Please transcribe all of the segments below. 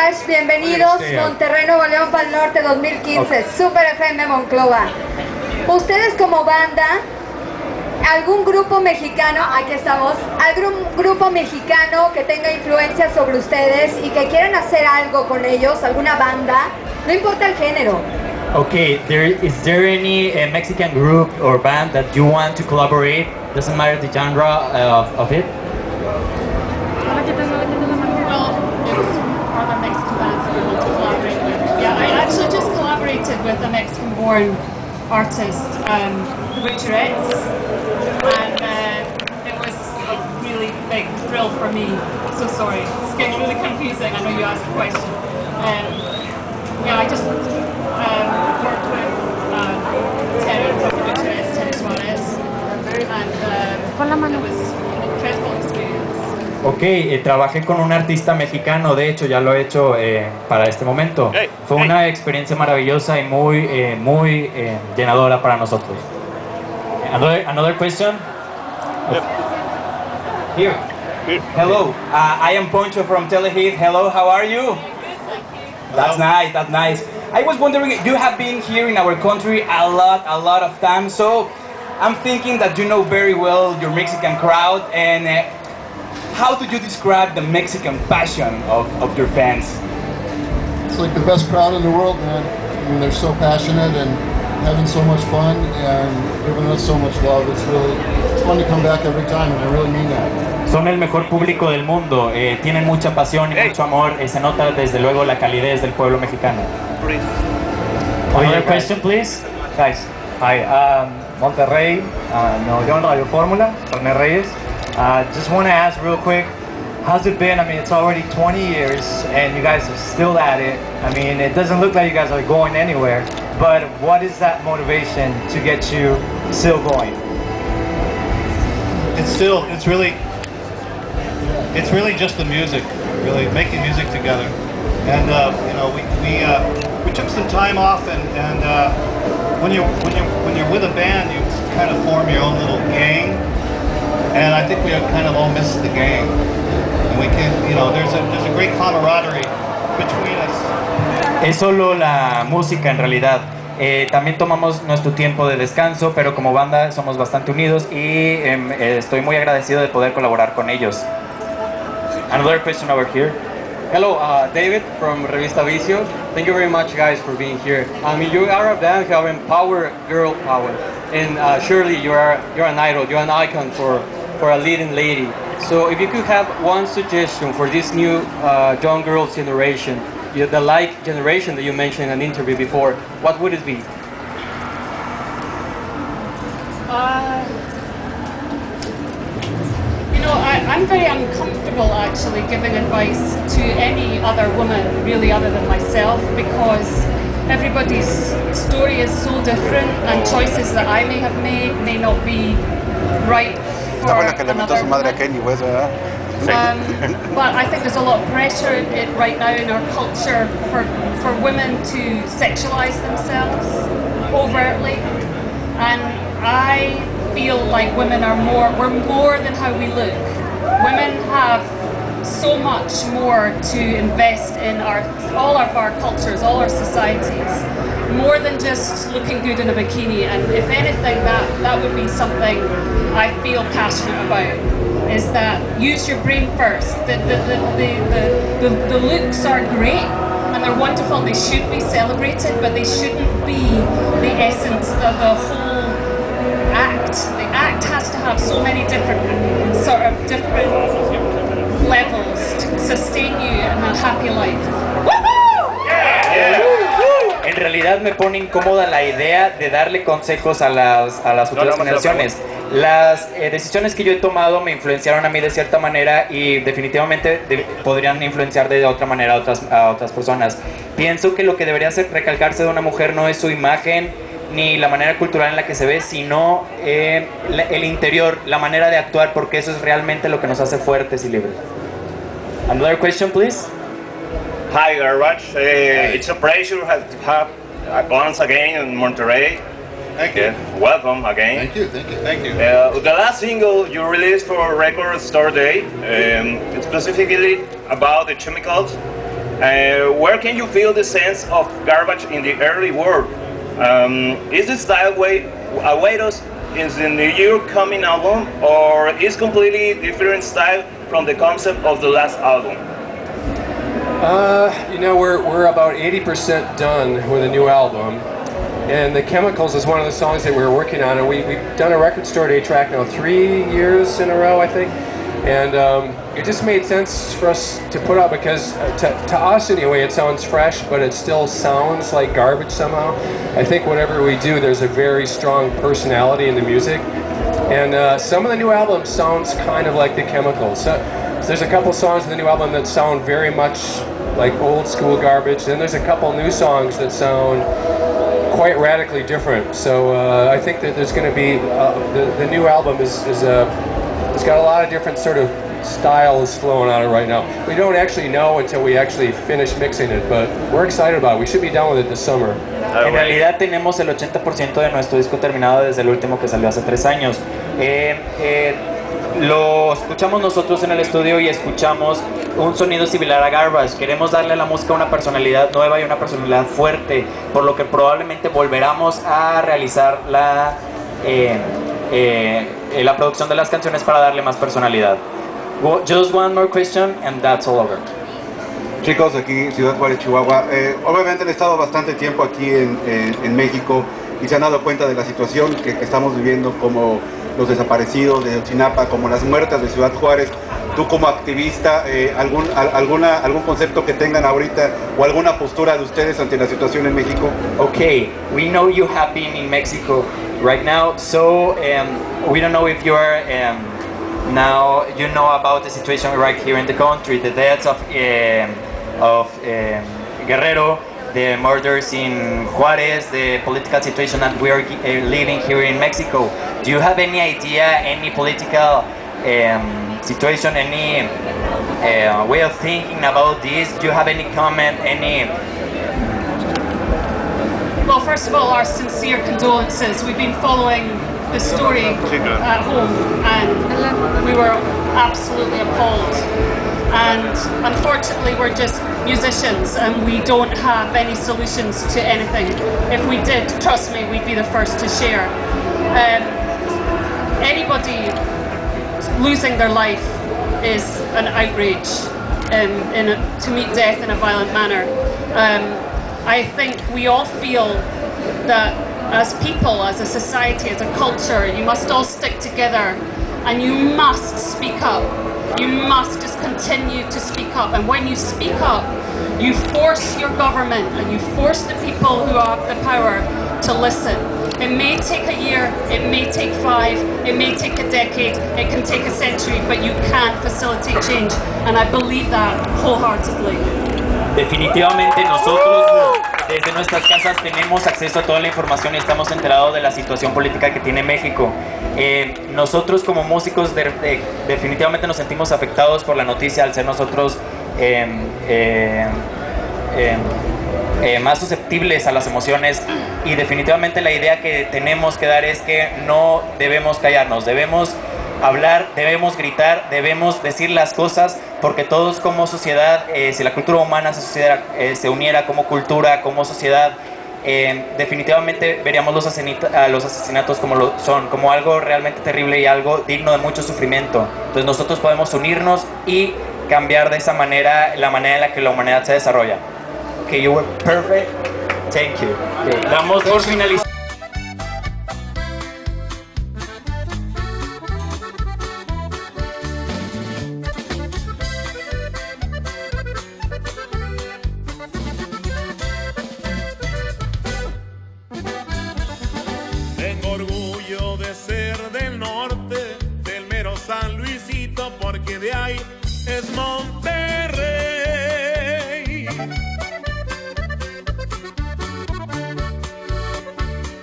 Garage, bienvenidos, Monterrey, Nuevo León, Pa'l Norte 2015, Super FM Monclova. Ustedes como banda, algún grupo mexicano, aquí estamos, algún grupo mexicano que tenga influencia sobre ustedes y que quieran hacer algo con ellos, alguna banda, no importa el género. Okay, is there any Mexican group or band that you want to collaborate? Doesn't matter the genre of it? I just collaborated with a Mexican-born artist, the Witcherettes, and it was a really big thrill for me. So sorry, it's getting really confusing. I know you asked a question. Yeah, I just worked with Terry from the Witcherettes, Terry Suarez, and it was an incredible experience. Ok, trabajé con un artista mexicano, de hecho ya lo he hecho para este momento. Fue una experiencia maravillosa y muy llenadora para nosotros. Another question? Here. Hello, I am Poncho from Telehit. Hello, how are you? That's nice, that's nice. I was wondering, you have been here in our country a lot of times, so I'm thinking that you know very well your Mexican crowd, and how do you describe the Mexican passion of your fans? It's like the best crowd in the world, man. I mean, they're so passionate and having so much fun and giving us so much love. It's fun to come back every time, and I really mean that. Son el mejor público del mundo, tienen mucha pasión y mucho amor, se nota desde luego la calidez del pueblo mexicano. Another question, please? Guys, hi, Monterrey, Nuevo León, Radio Fórmula, René Reyes. Just want to ask real quick, how's it been? I mean, it's already 20 years and you guys are still at it. I mean, it doesn't look like you guys are going anywhere, but what is that motivation to get you still going? It's really just the music, really making music together. And you know, we took some time off, and when you're with a band, you kind of form your own little gang. And I think we have kind of all missed the gang. And we can, you know, there's a great camaraderie between us. Es solo la música en realidad. También tomamos nuestro tiempo de descanso, pero como banda somos bastante unidos y estoy muy agradecido de poder colaborar con ellos. Another question over here. Hello, David from Revista Vicio. Thank you very much, guys, for being here. I mean, you are a band having power, girl power, and surely you're an idol, you're an icon for a leading lady. So if you could have one suggestion for this new young girls generation, the like generation that you mentioned in an interview before, what would it be? You know, I'm very uncomfortable actually giving advice to any other woman, really, other than myself, because everybody's story is so different, and choices that I may have made may not be right for another woman. But I think there's a lot of pressure right now in our culture for women to sexualize themselves overtly, and I feel like women we're more than how we look. Women have so much more to invest in all of our cultures, all our societies, more than just looking good in a bikini. And if anything, that would be something I feel passionate about, is that use your brain first. The looks are great and they're wonderful and they should be celebrated, but they shouldn't be the essence of the whole act. The act has to have so many different levels to sustain you in a happy life. En realidad me pone incómoda la idea de darle consejos a las futuras generaciones. Las decisiones que yo he tomado me influenciaron a mí de cierta manera y definitivamente podrían influenciar de otra manera a otras personas. Pienso que lo que debería recalcarse de una mujer no es su imagen ni la manera cultural en la que se ve, sino el interior, la manera de actuar, porque eso es realmente lo que nos hace fuertes y libres. Another question, please. Hi, Garbage. It's a pleasure to have once again in Monterrey. Thank you. Welcome again. Thank you, thank you. Thank you. The last single you released for Record Store Day, specifically about the chemicals Where can you feel the sense of garbage in the early world? Is the style await us in the new year coming album, or is completely different style from the concept of the last album? You know, we're about 80% done with a new album, and The Chemicals is one of the songs that we're working on, and we've done a record store day track now 3 years in a row, I think, and it just made sense for us to put out because to us anyway it sounds fresh, but it still sounds like garbage somehow. I think whatever we do, there's a very strong personality in the music, and some of the new album sounds kind of like The Chemicals. So there's a couple songs in the new album that sound very much like old school garbage, and there's a couple new songs that sound quite radically different. So I think that there's going to be the new album it's got a lot of different sort of styles flowing on it right now. We don't actually know until we actually finish mixing it, but we're excited about it. We should be done with it this summer. En realidad tenemos el 80% de nuestro disco terminado desde el último que salió hace 3 años. Lo escuchamos nosotros en el estudio y escuchamos un sonido similar a Garbage. Queremos darle a la música una personalidad nueva y una personalidad fuerte, por lo que probablemente volveremos a realizar la producción de las canciones para darle más personalidad. Just one more question and that's all over. Chicos, aquí Ciudad Juárez, Chihuahua. Obviamente han estado bastante tiempo aquí en México y se han dado cuenta de la situación que estamos viviendo, como los desaparecidos de Ochinapa, como las muertas de Ciudad Juárez. Tú como activista, algún concepto que tengan ahorita o alguna postura de ustedes ante la situación en México? Okay, we know you have been in Mexico right now, so we don't know if you are now you know about the situation right here in the country, the deaths of Guerrero, the murders in Juárez, the political situation that we are living here in Mexico. Do you have any idea, any political situation, any way of thinking about this? Do you have any comment, any? Well, first of all, our sincere condolences. We've been following the story at home and we were absolutely appalled. And unfortunately we're just musicians and we don't have any solutions to anything. If we did, trust me, we'd be the first to share. Anybody losing their life is an outrage to meet death in a violent manner. I think we all feel that as people, as a society, as a culture, you must all stick together and you must speak up. You must just continue to speak up, and when you speak up, you force your government and you force the people who have the power to listen. It may take a year, it may take 5, it may take a decade, it can take a century, but you can facilitate change, and I believe that wholeheartedly. Definitivamente nosotros desde nuestras casas tenemos acceso a toda la información y estamos enterados de la situación política que tiene México. Nosotros como músicos definitivamente nos sentimos afectados por la noticia al ser nosotros más susceptibles a las emociones, y definitivamente la idea que tenemos que dar es que no debemos callarnos, debemos hablar, debemos gritar, debemos decir las cosas, porque todos como sociedad, si la cultura humana se uniera como cultura, como sociedad, definitivamente veríamos los asesinatos como algo realmente terrible y algo digno de mucho sufrimiento. Entonces nosotros podemos unirnos y cambiar de esa manera la manera en la que la humanidad se desarrolla. Okay, you were perfect. Thank you. Okay, damos por finalizar. Tengo orgullo de ser del norte, del mero San Luisito, porque de ahí es Monterrey.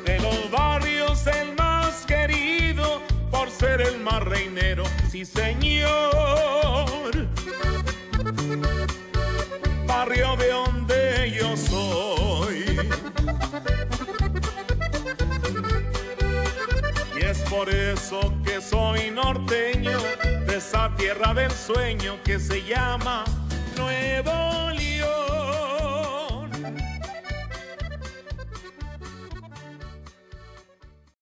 De los barrios el más querido, por ser el más reinero, sí señor. Barrio de donde yo soy. Y es por eso que soy norteño, de esa tierra del sueño que se llama Nuevo León.